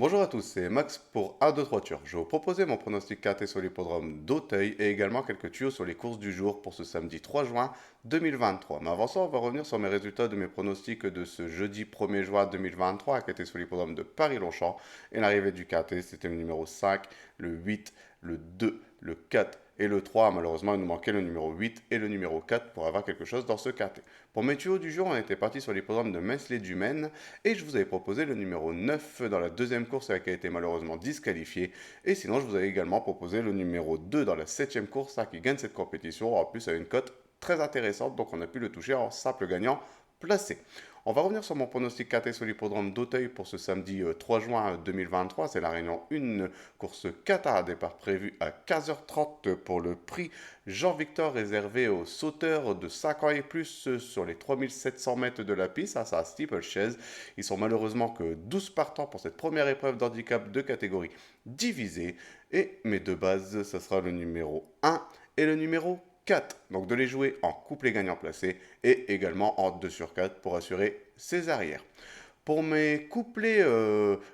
Bonjour à tous, c'est Max pour 1, 2, 3 Turcs. Je vais vous proposer mon pronostic KT sur l'hippodrome d'Auteuil et également quelques tuyaux sur les courses du jour pour ce samedi 3 juin 2023. Mais avant ça, on va revenir sur mes résultats de mes pronostics de ce jeudi 1er juin 2023 qui était sur l'hippodrome de Paris-Longchamp. Et l'arrivée du KT, c'était le numéro 5, le 8, le 2, le 4 et le 3. Malheureusement, il nous manquait le numéro 8 et le numéro 4 pour avoir quelque chose dans ce KT. Pour mes tuyaux du jour, on était parti sur l'hippodrome de Metz-les-du-Maine et je vous avais proposé le numéro 9 dans la deuxième course qui a été malheureusement disqualifié. Et sinon, je vous avais également proposé le numéro 2 dans la septième course qui gagne cette compétition. En plus, à une cote très intéressante, donc on a pu le toucher en simple gagnant placé. On va revenir sur mon pronostic KT sur l'hippodrome d'Auteuil pour ce samedi 3 juin 2023. C'est la réunion 1, course 4 à départ prévu à 15h30 pour le prix Jean-Victor réservé aux sauteurs de 5 ans et plus sur les 3700 mètres de la piste. Ça a steeplechase. Ils sont malheureusement que 12 partants pour cette première épreuve d'handicap de catégorie divisée. Et mes deux bases, ce sera le numéro 1 et le numéro 4. Donc de les jouer en couplet gagnant placé et également en 2 sur 4 pour assurer ses arrières. Pour mes couplets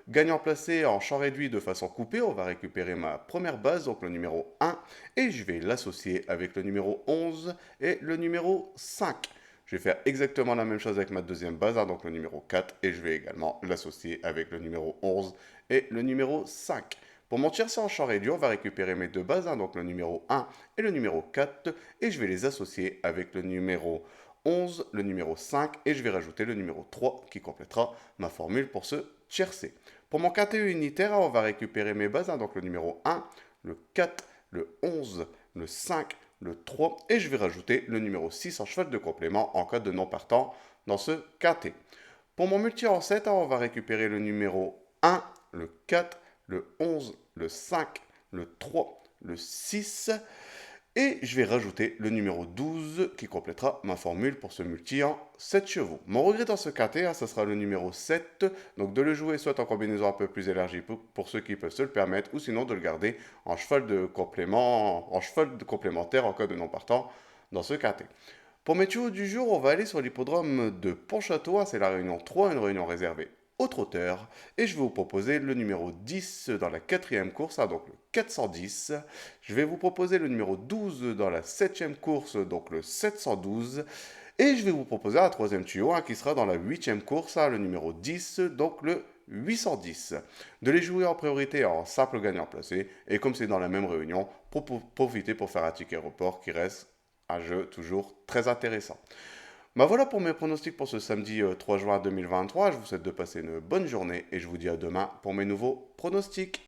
gagnants placés en champ réduit de façon coupée, on va récupérer ma première base, donc le numéro 1, et je vais l'associer avec le numéro 11 et le numéro 5. Je vais faire exactement la même chose avec ma deuxième base, donc le numéro 4, et je vais également l'associer avec le numéro 11 et le numéro 5. Pour mon tiercé en champ réduit, on va récupérer mes deux bases, donc le numéro 1 et le numéro 4, et je vais les associer avec le numéro 11, le numéro 5, et je vais rajouter le numéro 3 qui complétera ma formule pour ce tiercé. Pour mon KTE unitaire, on va récupérer mes bases, donc le numéro 1, le 4, le 11, le 5, le 3, et je vais rajouter le numéro 6 en cheval de complément en cas de non partant dans ce KT. Pour mon multi en 7, on va récupérer le numéro 1, le 4, le 11, le 5, le 3, le 6. Et je vais rajouter le numéro 12 qui complétera ma formule pour ce multi en 7 chevaux. Mon regret dans ce KT, ce sera le numéro 7. Donc de le jouer soit en combinaison un peu plus élargie pour ceux qui peuvent se le permettre, ou sinon de le garder en cheval de complément, en cheval de complémentaire en cas de non partant dans ce KT. Pour mes tuyaux du jour, on va aller sur l'hippodrome de Pontchâteau. C'est la réunion 3, une réunion réservée aux trotteurs. Et je vais vous proposer le numéro 10 dans la quatrième course, donc le 410. Je vais vous proposer le numéro 12 dans la septième course, donc le 712. Et je vais vous proposer un troisième tuyau qui sera dans la huitième course, le numéro 10, donc le 810. De les jouer en priorité en simple gagnant placé. Et comme c'est dans la même réunion, pour profiter pour faire un ticket report qui reste un jeu toujours très intéressant. Voilà pour mes pronostics pour ce samedi 3 juin 2023. Je vous souhaite de passer une bonne journée et je vous dis à demain pour mes nouveaux pronostics.